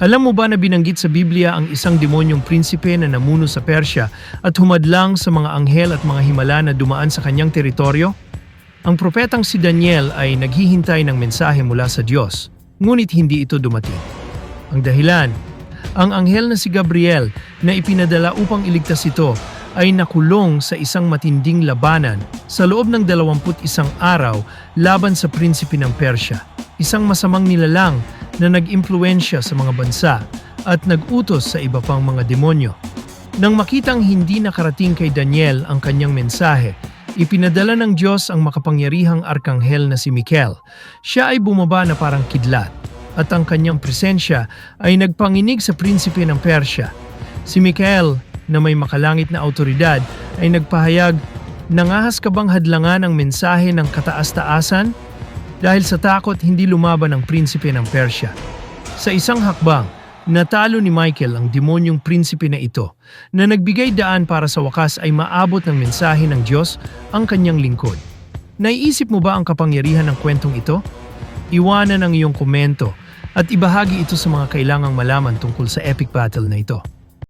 Alam mo ba na binanggit sa Biblia ang isang demonyong prinsipe na namuno sa Persya at humadlang sa mga anghel at mga himala na dumaan sa kanyang teritoryo? Ang propetang si Daniel ay naghihintay ng mensahe mula sa Diyos, ngunit hindi ito dumating. Ang dahilan, ang anghel na si Gabriel na ipinadala upang iligtas ito ay nakulong sa isang matinding labanan sa loob ng 21 araw laban sa prinsipe ng Persya, isang masamang nilalang na nag-impluwensya sa mga bansa at nag-utos sa iba pang mga demonyo. Nang makitang hindi nakarating kay Daniel ang kanyang mensahe, ipinadala ng Diyos ang makapangyarihang arkanghel na si Michael. Siya ay bumaba na parang kidlat at ang kanyang presensya ay nagpanginig sa prinsipe ng Persya. Si Michael, na may makalangit na awtoridad, ay nagpahayag, "Nangahas ka bang hadlangan ang mensahe ng kataas-taasan?" Dahil sa takot, hindi lumaban ang prinsipe ng Persya. Sa isang hakbang, natalo ni Michael ang demonyong prinsipe na ito, na nagbigay daan para sa wakas ay maabot ng mensahe ng Diyos ang kanyang lingkod. Naiisip mo ba ang kapangyarihan ng kwentong ito? Iwanan ang iyong komento at ibahagi ito sa mga kailangang malaman tungkol sa epic battle na ito.